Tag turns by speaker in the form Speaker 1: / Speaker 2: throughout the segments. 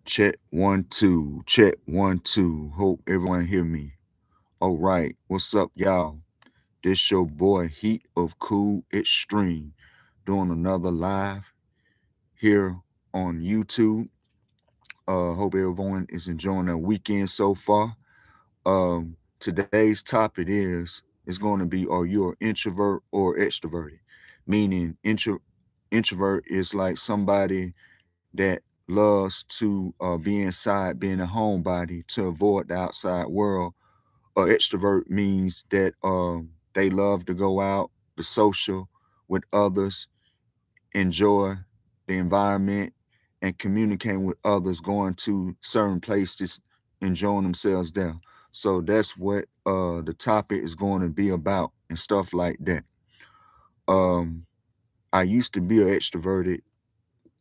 Speaker 1: Check 1 2, check 1 2. Hope everyone hear me. All right, what's up, y'all? This your boy Heat of Cool Extreme doing another live here on YouTube. Hope everyone is enjoying their weekend so far. Today's topic is going to be: Are you an introvert or extroverted? Meaning, introvert is like somebody that loves to be inside, being a homebody to avoid the outside world. Extrovert means that they love to go out, the social with others, enjoy the environment, and communicating with others, going to certain places, enjoying themselves there. So that's what the topic is going to be about and stuff like that. Um, I used to be an extroverted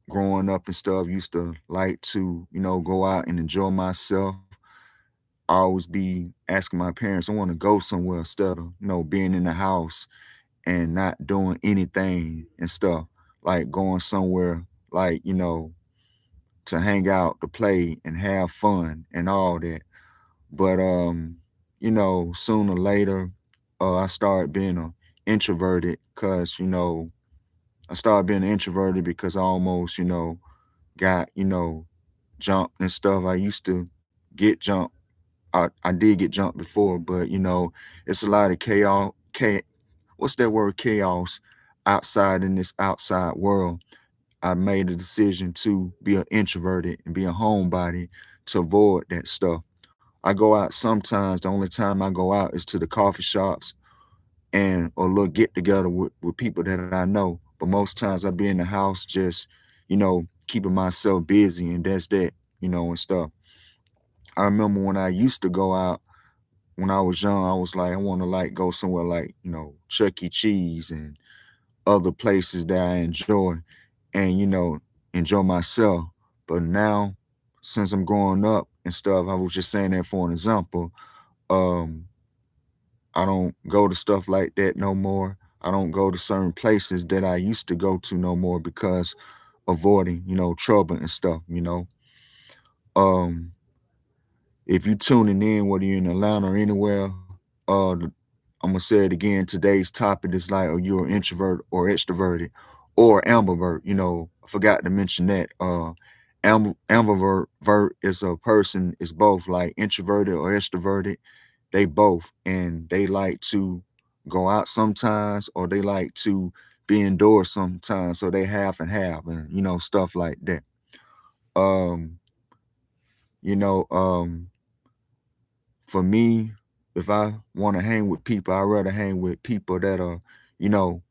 Speaker 1: growing up and stuff, used to like to, go out and enjoy myself. I always be asking my parents, I want to go somewhere instead of, being in the house and not doing anything and stuff, like going somewhere like, to hang out, to play and have fun and all that. But sooner or later, I started being a introverted because, I started being introverted because I almost, got, jumped and stuff. I used to get jumped. I did get jumped before, but it's a lot of what's that word? Chaos outside in this outside world. I made a decision to be an introverted and be a homebody to avoid that stuff. I go out sometimes. The only time I go out is to the coffee shops and or little get together with people that I know. But most times I be in the house just, keeping myself busy, and that's that, and stuff. I remember when I used to go out when I was young, I was like, I want to like go somewhere like, Chuck E. Cheese and other places that I enjoy and, enjoy myself. But now, since I'm growing up and stuff, I was just saying that for an example. Um, I don't go to stuff like that no more. I don't go to certain places that I used to go to no more because avoiding, trouble and stuff. Um, if you tuning in, whether you're in Atlanta or anywhere, I'm gonna say it again. Today's topic is like, are you an introvert or extroverted or ambivert? I forgot to mention that. Ambivert is a person is both like introverted or extroverted. They both, and they like to go out sometimes, or they like to be indoors sometimes. So they half and half, and stuff like that. Um, you know, um, for me, if I want to hang with people, I'd rather hang with people that are, you know,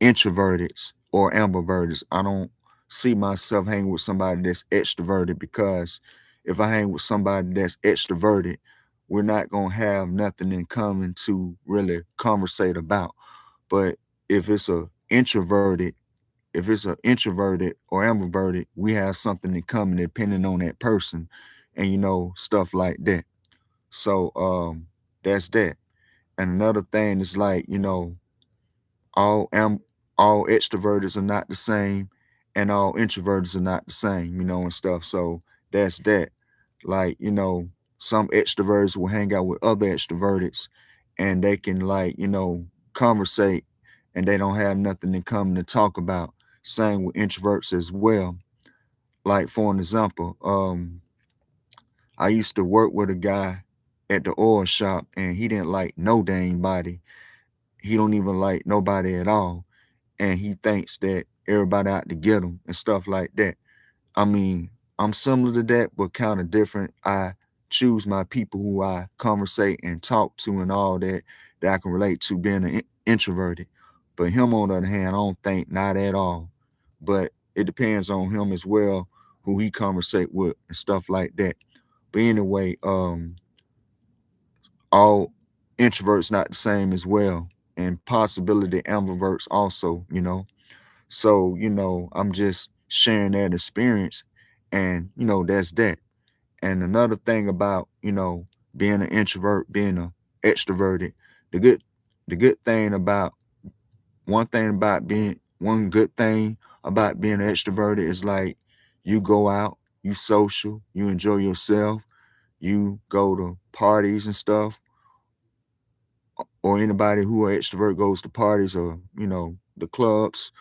Speaker 1: introverted or ambiverted. I don't see myself hanging with somebody that's extroverted because if I hang with somebody that's extroverted, we're not gonna have nothing in common to really conversate about. But if it's a introverted, if it's an introverted or ambiverted, we have something in common depending on that person and stuff like that. So that's that. And another thing is like, all am all extroverts are not the same and all introverts are not the same, and stuff. So that's that. Like, some extroverts will hang out with other extroverts and they can like, conversate and they don't have nothing in common to talk about. Same with introverts as well. Like for an example, I used to work with a guy at the oil shop and he didn't like no dang body. He don't even like nobody at all. And he thinks that everybody out to get him and stuff like that. I mean, I'm similar to that, but kind of different. I choose my people who I conversate and talk to and all that that I can relate to being an introverted. But him on the other hand, I don't think not at all. But it depends on him as well, who he conversate with and stuff like that. But anyway, all introverts not the same as well, and possibility ambiverts also. So, I'm just sharing that experience and, that's that. And another thing about, being an introvert, being an extroverted, the good the good thing about one good thing about being an extroverted is like you go out, you social, you enjoy yourself, you go to parties and stuff, or anybody who are extrovert goes to parties or, the clubs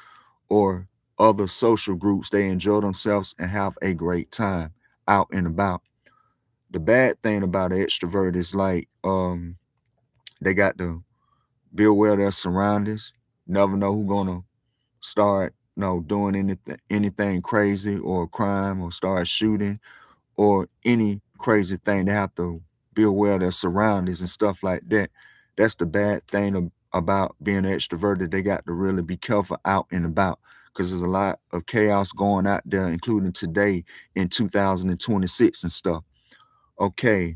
Speaker 1: or other social groups, they enjoy themselves and have a great time out and about. The bad thing about an extrovert is like they got to be aware of their surroundings, never know who's gonna start, doing anything crazy or a crime or start shooting or any crazy thing. They have to be aware of their surroundings and stuff like that. That's the bad thing about being extroverted. They got to really be careful out and about because there's a lot of chaos going out there, including today in 2026 and stuff. Okay,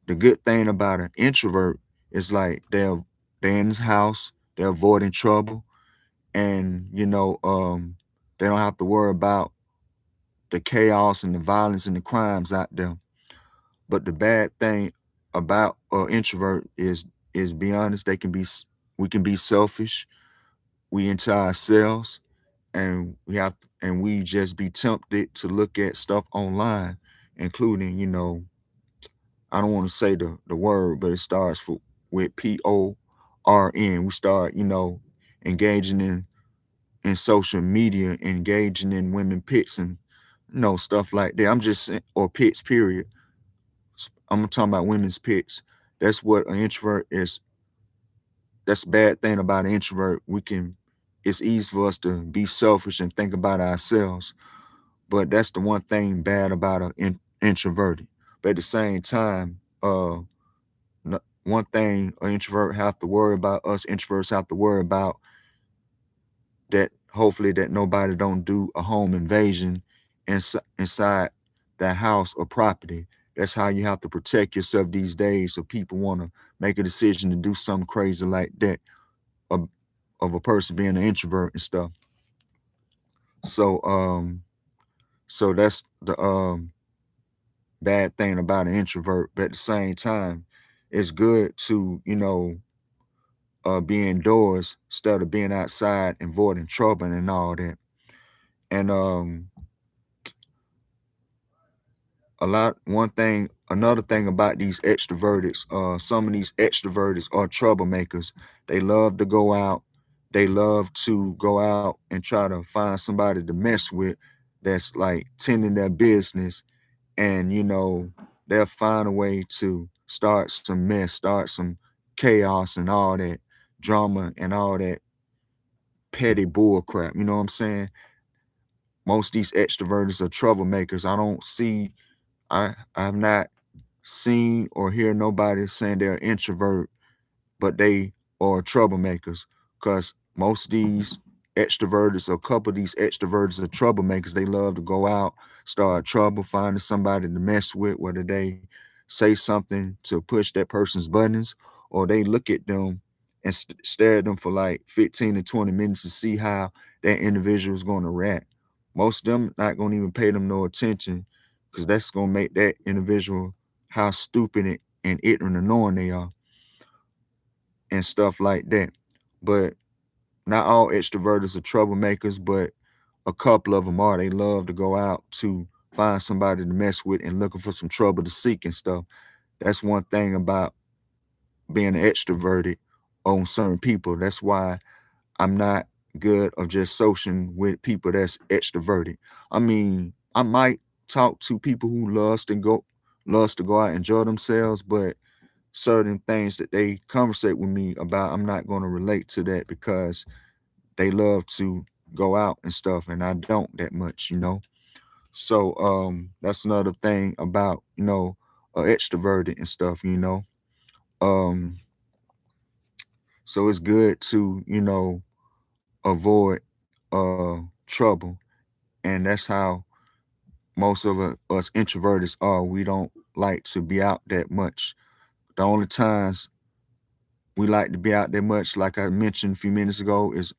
Speaker 1: the good thing about an introvert is like they're in his house, they're avoiding trouble, and they don't have to worry about the chaos and the violence and the crimes out there. But the bad thing about an introvert is be honest, we can be selfish, we into ourselves, and we just be tempted to look at stuff online, including, I don't want to say the word, but it starts with PORN. We start, engaging in social media, engaging in women picks and stuff like that. I'm just saying, or picks, period. I'm talking about women's picks. That's what an introvert is. That's the bad thing about an introvert. It's easy for us to be selfish and think about ourselves. But that's the one thing bad about an introverted. But at the same time, one thing an introvert have to worry about, us introverts have to worry about, that hopefully that nobody don't do a home invasion inside that house or property. That's how you have to protect yourself these days. So people want to make a decision to do something crazy like that of, of a person being an introvert and stuff. So that's the bad thing about an introvert. But at the same time, it's good to, be indoors instead of being outside and avoiding trouble and all that. And another thing about these extroverts, some of these extroverts are troublemakers. They love to go out. They love to go out and try to find somebody to mess with that's like tending their business. And, they'll find a way to start some mess, start some chaos and all that drama and all that petty bull crap. You know what I'm saying? Most of these extroverts are troublemakers. I have not seen or hear nobody saying they're introvert, but they are troublemakers. Because most of these extroverts, or a couple of these extroverts are troublemakers. They love to go out, start trouble, finding somebody to mess with, whether they say something to push that person's buttons, or they look at them and stare at them for like 15 to 20 minutes to see how that individual is going to react. Most of them not going to even pay them no attention because that's going to make that individual how stupid and ignorant and annoying they are and stuff like that. But not all extroverts are troublemakers, but a couple of them are. They love to go out to find somebody to mess with and looking for some trouble to seek and stuff. That's one thing about being extroverted on certain people. That's why I'm not good of just socializing with people that's extroverted. I mean, I might talk to people who loves to go out and enjoy themselves, but certain things that they conversate with me about, I'm not going to relate to that because they love to go out and stuff, and I don't that much. So that's another thing about, extroverted and stuff. Um, so it's good to, avoid trouble. And that's how most of us introverts are. We don't like to be out that much. The only times we like to be out that much, like I mentioned a few minutes ago, is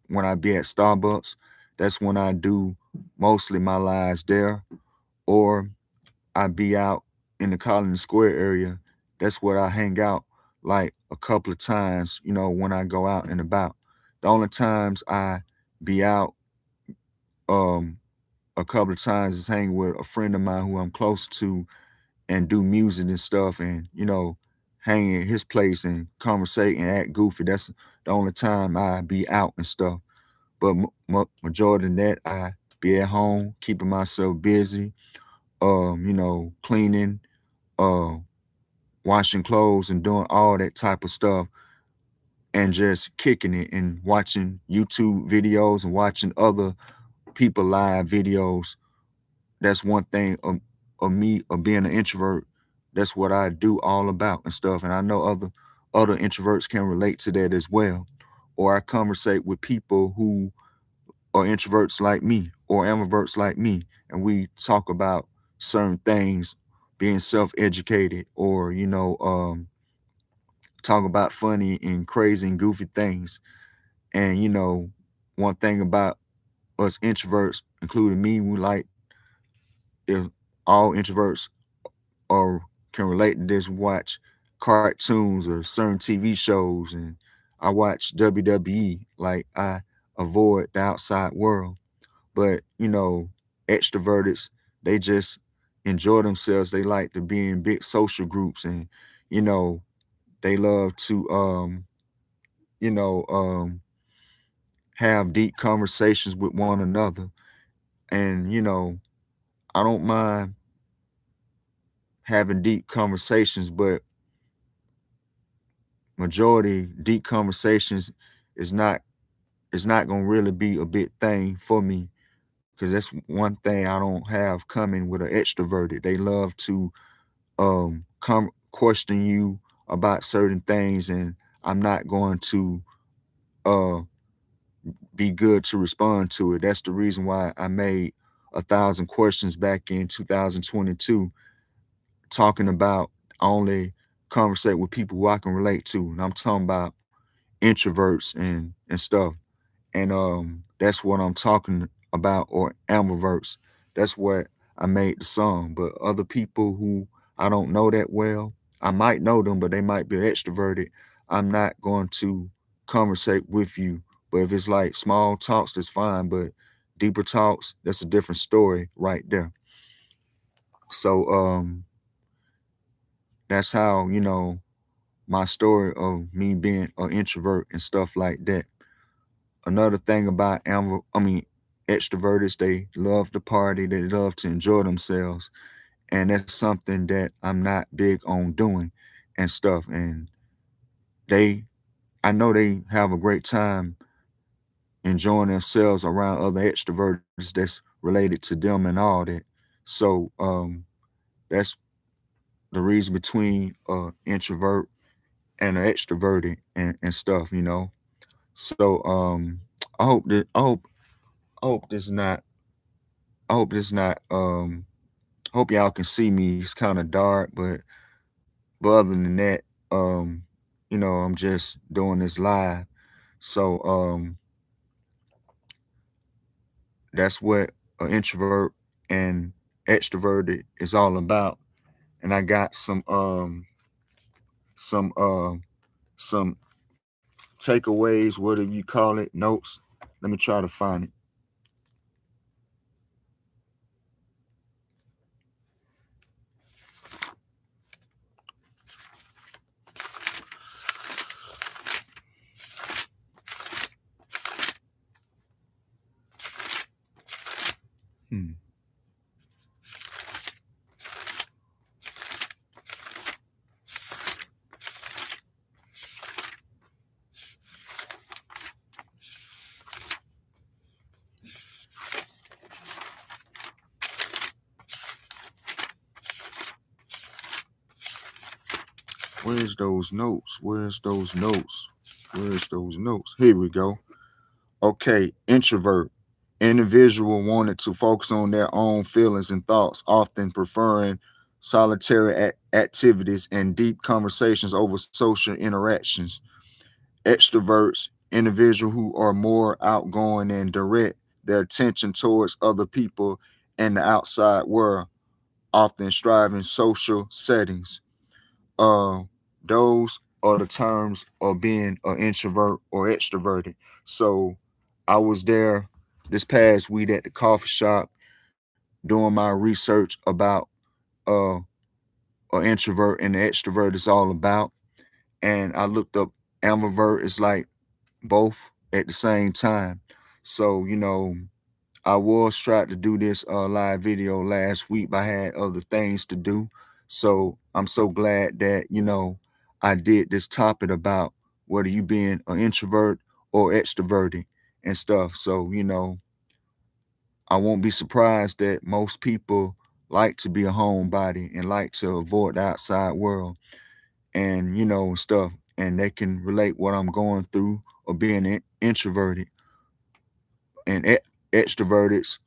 Speaker 1: when I be at Starbucks. That's when I do mostly my lives there. Or I be out in the Collins Square area. That's where I hang out like a couple of times, when I go out and about. The only times I be out um a couple of times is hanging with a friend of mine who I'm close to and do music and stuff, and hang at his place and conversate and act goofy. That's the only time I be out and stuff. But majority of that, I be at home, keeping myself busy, cleaning, uh, washing clothes, and doing all that type of stuff, and just kicking it and watching YouTube videos and watching other people live videos. That's one thing of me of being an introvert. That's what I do all about and stuff. And I know other introverts can relate to that as well. Or I conversate with people who are introverts like me or ambiverts like me, and we talk about certain things, being self-educated, or talk about funny and crazy and goofy things. And one thing about us introverts, including me, we like, if all introverts or can relate to this, watch cartoons or certain TV shows, and I watch WWE. Like, I avoid the outside world. But extroverts, they just enjoy themselves. They like to be in big social groups, and you know they love to you know um have deep conversations with one another. And I don't mind having deep conversations, but majority deep conversations is not gonna really be a big thing for me, because that's one thing I don't have coming with an extroverted. They love to come question you about certain things, and I'm not going to uh be good to respond to it. That's the reason why I made 1,000 questions back in 2022, talking about only conversate with people who I can relate to. And I'm talking about introverts and stuff. And that's what I'm talking about, or ambiverts. That's what I made the song. But other people who I don't know that well, I might know them, but they might be extroverted. I'm not going to conversate with you. But if it's like small talks, that's fine. But deeper talks, that's a different story right there. So that's how my story of me being an introvert and stuff like that. Another thing about extroverts, they love to party, they love to enjoy themselves, and that's something that I'm not big on doing and stuff. And they, I know they have a great time enjoying themselves around other extroverts that's related to them and all that. So that's the reason between introvert and an extroverted and stuff. So I hope that I hope this not I hope this not hope y'all can see me. It's kind of dark, but other than that, I'm just doing this live. So that's what an introvert and extroverted is all about. And I got some some takeaways, whatever you call it, notes. Let me try to find it. Hmm. Where's those notes? Where's those notes? Where's those notes? Here we go. Okay, introvert. Individual wanted to focus on their own feelings and thoughts, often preferring solitary activities and deep conversations over social interactions. Extroverts, individuals who are more outgoing and direct their attention towards other people and the outside world, often striving social settings. Uh, those are the terms of being an introvert or extroverted. So I was there this past week at the coffee shop. doing my research about uh an introvert and the extrovert is all about. And I looked up ambivert. It's like both at the same time. So, I was trying to do this live video last week, but I had other things to do. So I'm so glad that, I did this topic about whether you being an introvert or extroverted and stuff. So, I won't be surprised that most people like to be a homebody and like to avoid the outside world and, stuff. And they can relate what I'm going through or being introverted and extroverted,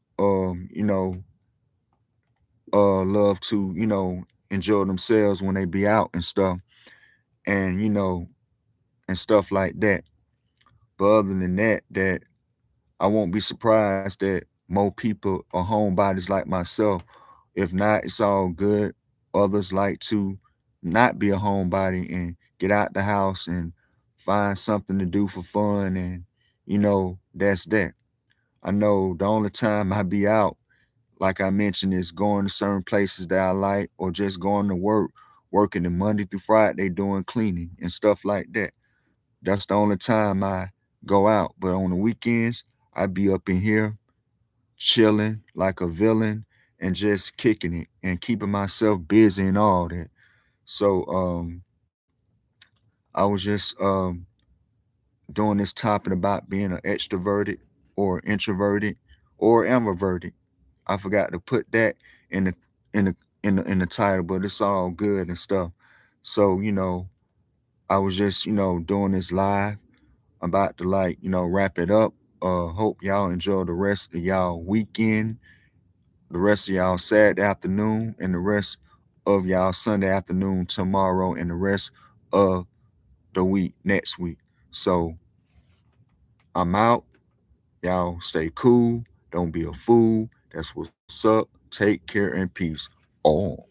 Speaker 1: love to, enjoy themselves when they be out and stuff and, and stuff like that. But other than that I won't be surprised that more people are homebodies like myself. If not, it's all good. Others like to not be a homebody and get out the house and find something to do for fun and, that's that. I know the only time I be out, like I mentioned, is going to certain places that I like or just going to work, working the Monday through Friday doing cleaning and stuff like that. That's the only time I go out. But on the weekends, I be up in here chilling like a villain and just kicking it and keeping myself busy and all that. So I was just doing this topic about being an extroverted or introverted or ambiverted. I forgot to put that in the in the in the title, but it's all good and stuff. So, I was just, doing this live. I'm about to wrap it up. Hope y'all enjoy the rest of y'all weekend, the rest of y'all Saturday afternoon, and the rest of y'all Sunday afternoon tomorrow, and the rest of the week next week. So I'm out. Y'all stay cool. Don't be a fool. That's what's up. Take care and peace. Oh.